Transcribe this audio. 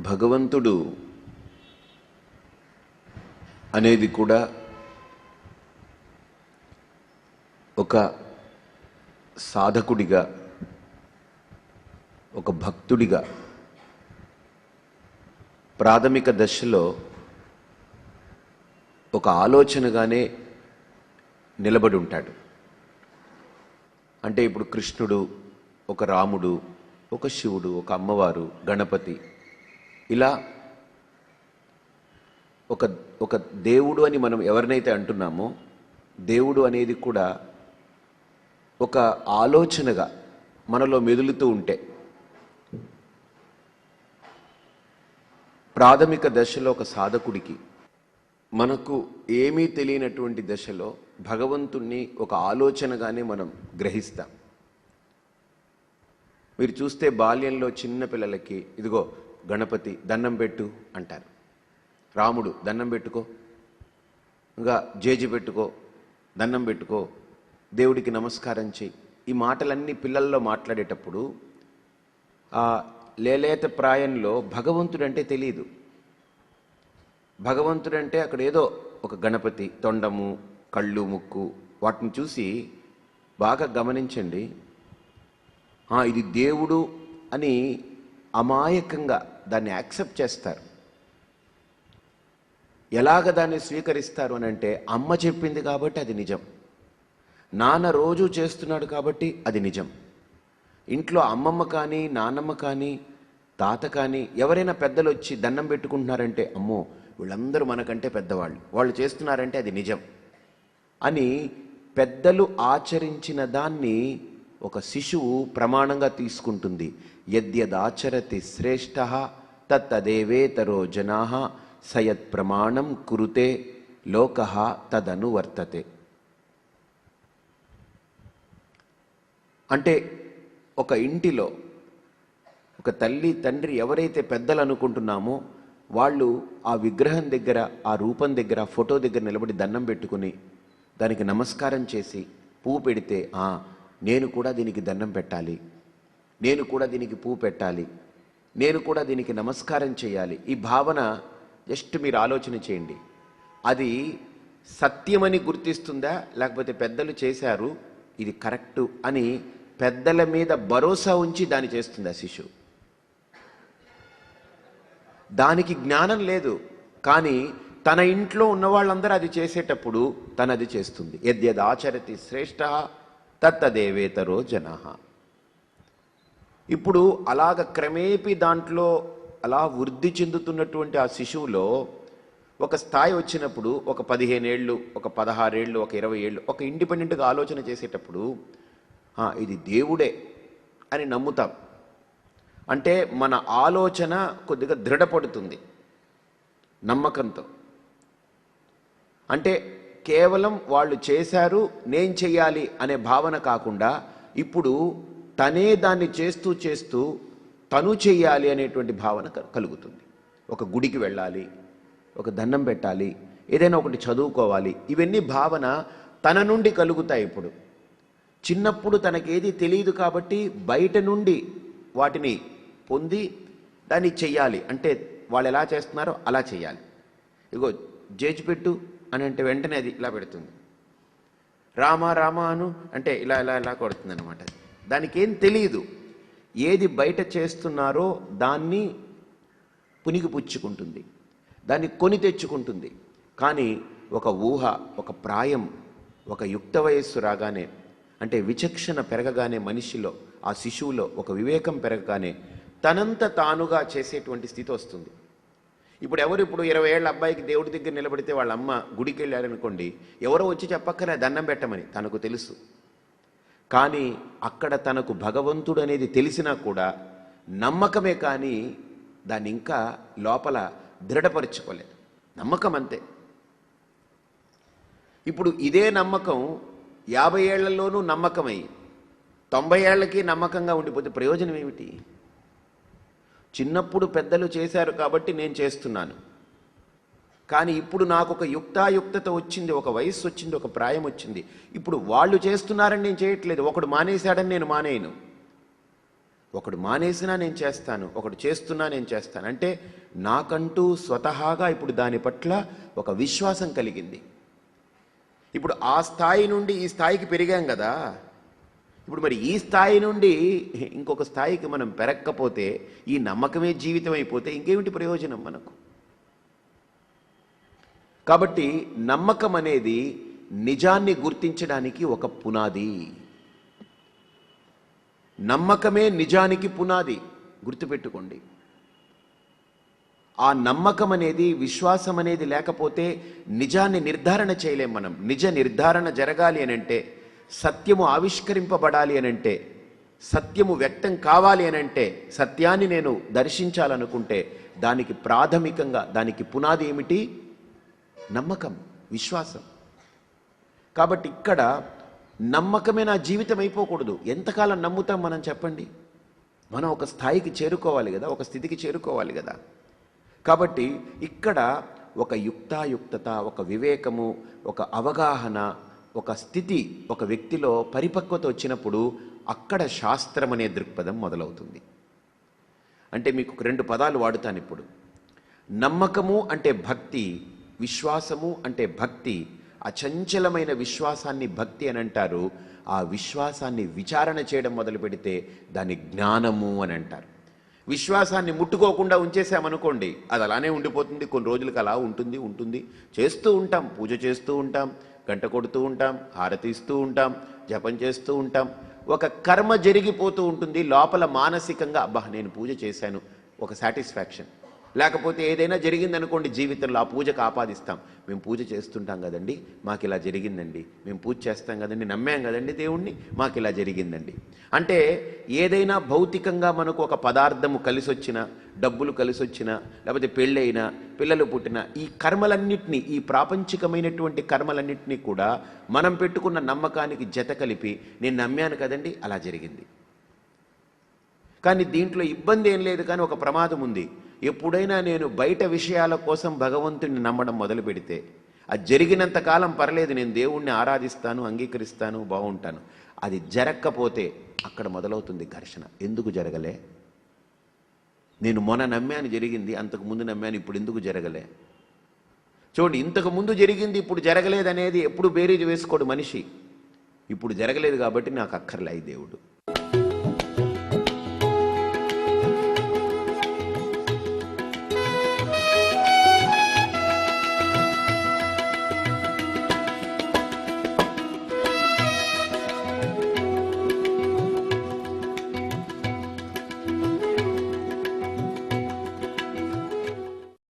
భగవంతుడు అనేది కూడా ఒక సాధకుడిగా, ఒక భక్తుడిగా ప్రాథమిక దశలో ఒక ఆలోచనగానే నిలబడి ఉంటాడు. అంటే ఇప్పుడు కృష్ణుడు, ఒక రాముడు, ఒక శివుడు, ఒక అమ్మవారు, గణపతి, ఇలా ఒక దేవుడు అని మనం ఎవరినైతే అంటున్నామో, దేవుడు అనేది కూడా ఒక ఆలోచనగా మనలో మెదులుతూ ఉంటే, ప్రాథమిక దశలో ఒక సాధకుడికి మనకు ఏమీ తెలియనటువంటి దశలో భగవంతుణ్ణి ఒక ఆలోచనగానే మనం గ్రహిస్తాం. మీరు చూస్తే బాల్యంలో చిన్న పిల్లలకి ఇదిగో గణపతి దండం పెట్టు అంటారు, రాముడు దండం పెట్టుకో, ఇంకా జేజి పెట్టుకో, దండం పెట్టుకో, దేవుడికి నమస్కారం చెయ్యి. ఈ మాటలన్నీ పిల్లల్లో మాట్లాడేటప్పుడు ఆ లేలేత ప్రాయంలో భగవంతుడంటే తెలియదు. భగవంతుడంటే అక్కడ ఏదో ఒక గణపతి, తొండము, కళ్ళు, ముక్కు, వాటిని చూసి బాగా గమనించండి, ఇది దేవుడు అని అమాయకంగా దాన్ని యాక్సెప్ట్ చేస్తారు. ఎలాగ దాన్ని స్వీకరిస్తారు అని అంటే, అమ్మ చెప్పింది కాబట్టి అది నిజం, నాన్న రోజు చేస్తున్నాడు కాబట్టి అది నిజం. ఇంట్లో అమ్మమ్మ కానీ, నాన్నమ్మ కానీ, తాత కానీ ఎవరైనా పెద్దలు వచ్చి దండం పెట్టుకుంటున్నారంటే, అమ్మో వీళ్ళందరూ మనకంటే పెద్దవాళ్ళు, వాళ్ళు చేస్తున్నారంటే అది నిజం అని పెద్దలు ఆచరించిన దాన్ని ఒక శిశువు ప్రమాణంగా తీసుకుంటుంది. యద్యదాచరతి శ్రేష్ఠః తత్తదేవేతరో జనాః సయత్ ప్రమాణం కురుతే లోకః తదనువర్తతే. అంటే ఒక ఇంటిలో ఒక తల్లి తండ్రి ఎవరైతే పెద్దలు అనుకుంటున్నామో వాళ్ళు ఆ విగ్రహం దగ్గర, ఆ రూపం దగ్గర, ఫోటో దగ్గర నిలబడి దండం పెట్టుకుని దానికి నమస్కారం చేసి పువ్వు పెడితే, నేను కూడా దీనికి దండం పెట్టాలి, నేను కూడా దీనికి పువ్వు పెట్టాలి, నేను కూడా దీనికి నమస్కారం చేయాలి. ఈ భావన జస్ట్ మీరు ఆలోచన చేయండి. అది సత్యమని గుర్తిస్తుందా, లేకపోతే పెద్దలు చేశారు ఇది కరెక్టు అని పెద్దల మీద భరోసా ఉంచి దాన్ని చేస్తుందా శిశువు? దానికి జ్ఞానం లేదు, కానీ తన ఇంట్లో ఉన్న వాళ్ళందరూ అది చేసేటప్పుడు తను అది చేస్తుంది. యద్యదాచరతి శ్రేష్ఠః తత్తదేవేతరో జనాః. ఇప్పుడు అలాగ క్రమేపీ దాంట్లో అలా వృద్ధి చెందుతున్నటువంటి ఆ శిశువులో ఒక స్థాయి వచ్చినప్పుడు, ఒక 15 ఏళ్ళు, ఒక 16 ఏళ్ళు, ఒక 20 ఏళ్ళు, ఒక ఇండిపెండెంట్గా ఆలోచన చేసేటప్పుడు ఇది దేవుడే అని నమ్ముతాం. అంటే మన ఆలోచన కొద్దిగా దృఢపడుతుంది నమ్మకంతో. అంటే కేవలం వాళ్ళు చేశారు నేను చెయ్యాలి అనే భావన కాకుండా, ఇప్పుడు తనే దాన్ని చేస్తూ చేస్తూ తను చెయ్యాలి అనేటువంటి భావన కలుగుతుంది. ఒక గుడికి వెళ్ళాలి, ఒక దండం పెట్టాలి, ఏదైనా ఒకటి చదువుకోవాలి, ఇవన్నీ భావన తన నుండి కలుగుతాయి. ఇప్పుడు చిన్నప్పుడు తనకేది తెలియదు కాబట్టి బయట నుండి వాటిని పొంది దాన్ని చెయ్యాలి. అంటే వాళ్ళు ఎలా చేస్తున్నారో అలా చెయ్యాలి. ఇగో జేజి పెట్టు అని అంటే వెంటనే అది ఇలా పెడుతుంది. రామా రామా అను అంటే ఇలా ఇలా ఇలా కొడుతుంది అనమాట. దానికి ఏం తెలియదు, ఏది బయట చేస్తున్నారో దాన్ని పుణిగిపుచ్చుకుంటుంది, దాన్ని కొని తెచ్చుకుంటుంది. కానీ ఒక ఊహ, ఒక ప్రాయం, ఒక యుక్త వయస్సు రాగానే, అంటే విచక్షణ పెరగగానే, మనిషిలో ఆ శిశువులో ఒక వివేకం పెరగగానే తనంత తానుగా చేసేటువంటి స్థితి వస్తుంది. ఇప్పుడు 20 ఏళ్ళ అబ్బాయికి దేవుడి దగ్గర నిలబడితే వాళ్ళ అమ్మ గుడికి వెళ్ళారనుకోండి, ఎవరో వచ్చి చెప్పక్కనే దండం పెట్టమని తనకు తెలుసు. కానీ అక్కడ తనకు భగవంతుడు అనేది తెలిసినా కూడా నమ్మకమే, కానీ దాన్ని ఇంకా లోపల దృఢపరచుకోలేదు. నమ్మకం అంతే. ఇప్పుడు ఇదే నమ్మకం 50 ఏళ్లలోనూ నమ్మకమై 90 ఏళ్లకి నమ్మకంగా ఉండిపోతే ప్రయోజనం ఏమిటి? చిన్నప్పుడు పెద్దలు చేశారు కాబట్టి నేను చేస్తున్నాను, కానీ ఇప్పుడు నాకు ఒక యుక్తాయుక్తత వచ్చింది, ఒక వయస్సు వచ్చింది, ఒక ప్రాయం వచ్చింది. ఇప్పుడు వాళ్ళు చేస్తున్నారని నేను చేయట్లేదు, ఒకడు మానేశాడని నేను మానేయను. ఒకడు మానేసినా నేను చేస్తాను, ఒకడు చేస్తున్నా నేను చేస్తాను అంటే నాకంటూ స్వతహాగా ఇప్పుడు దాని పట్ల ఒక విశ్వాసం కలిగింది. ఇప్పుడు ఆ స్థాయి నుండి ఈ స్థాయికి పెరిగాం కదా, ఇప్పుడు మరి ఈ స్థాయి నుండి ఇంకొక స్థాయికి మనం పెరగకపోతే, ఈ నమ్మకమే జీవితం అయిపోతే ఇంకేమిటి ప్రయోజనం మనకు? కాబట్టి నమ్మకం అనేది నిజాన్ని గుర్తించడానికి ఒక పునాది. నమ్మకమే నిజానికి పునాది, గుర్తుపెట్టుకోండి. ఆ నమ్మకం అనేది, విశ్వాసం అనేది లేకపోతే నిజాన్ని నిర్ధారణ చేయలేం మనం. నిజ నిర్ధారణ జరగాలి అనంటే, సత్యము ఆవిష్కరింపబడాలి అనంటే, సత్యము వ్యక్తం కావాలి అనంటే, సత్యాన్ని నేను దర్శించాలనుకుంటే దానికి ప్రాథమికంగా, దానికి పునాది ఏమిటి? నమ్మకం, విశ్వాసం. కాబట్టి ఇక్కడ నమ్మకమే నా జీవితం అయిపోకూడదు. ఎంతకాలం నమ్ముతాం మనం చెప్పండి? మనం ఒక స్థాయికి చేరుకోవాలి కదా, ఒక స్థితికి చేరుకోవాలి కదా. కాబట్టి ఇక్కడ ఒక యుక్తాయుక్తత, ఒక వివేకము, ఒక అవగాహన, ఒక స్థితి ఒక వ్యక్తిలో పరిపక్వత వచ్చినప్పుడు అక్కడ శాస్త్రం అనే దృక్పథం మొదలవుతుంది. అంటే మీకు 2 పదాలు వాడుతాను ఇప్పుడు. నమ్మకము అంటే భక్తి, విశ్వాసము అంటే భక్తి. అచంచలమైన విశ్వాసాన్ని భక్తి అని అంటారు. ఆ విశ్వాసాన్ని విచారణ చేయడం మొదలు పెడితే దాన్ని జ్ఞానము అని అంటారు. విశ్వాసాన్ని ముట్టుకోకుండా ఉంచేసామనుకోండి, అది అలానే ఉండిపోతుంది. కొన్ని రోజులకు అలా ఉంటుంది. చేస్తూ ఉంటాం, పూజ చేస్తూ ఉంటాం, గంట కొడుతూ ఉంటాం, హారతి ఇస్తూ ఉంటాం, జపం చేస్తూ ఉంటాం. ఒక కర్మ జరిగిపోతూ ఉంటుంది లోపల. మానసికంగా అబ్బా నేను పూజ చేశాను, ఒక సాటిస్ఫాక్షన్. లేకపోతే ఏదైనా జరిగిందనుకోండి జీవితంలో, ఆ పూజకు ఆపాదిస్తాం. మేము పూజ చేస్తుంటాం కదండి, మాకు ఇలా జరిగిందండి. మేము పూజ చేస్తాం కదండి, నమ్మాం కదండి దేవుణ్ణి, మాకు ఇలా జరిగిందండి. అంటే ఏదైనా భౌతికంగా మనకు ఒక పదార్థము కలిసి వచ్చినా, డబ్బులు కలిసి వచ్చినా, లేకపోతే పెళ్ళైనా, పిల్లలు పుట్టినా, ఈ కర్మలన్నింటినీ, ఈ ప్రాపంచికమైనటువంటి కర్మలన్నింటినీ కూడా మనం పెట్టుకున్న నమ్మకానికి జత కలిపి నేను నమ్మాను కదండి, అలా జరిగింది. కానీ దీంట్లో ఇబ్బంది ఏం లేదు, కానీ ఒక ప్రమాదం ఉంది. ఎప్పుడైనా నేను బయట విషయాల కోసం భగవంతుడిని నమ్మడం మొదలు పెడితే, అది జరిగినంత కాలం పర్లేదు, నేను దేవుణ్ణి ఆరాధిస్తాను, అంగీకరిస్తాను, బాగుంటాను. అది జరగకపోతే అక్కడ మొదలవుతుంది ఘర్షణ. ఎందుకు జరగలే? నేను మొన్న నమ్మాను జరిగింది, అంతకు ముందు నమ్మాను, ఇప్పుడు ఎందుకు జరగలే? చూడండి, ఇంతకు ముందు జరిగింది ఇప్పుడు జరగలేదనేది ఎప్పుడు బేరీజు వేసుకోడు మనిషి. ఇప్పుడు జరగలేదు కాబట్టి నాకు అక్కర్లే ఈ దేవుడు.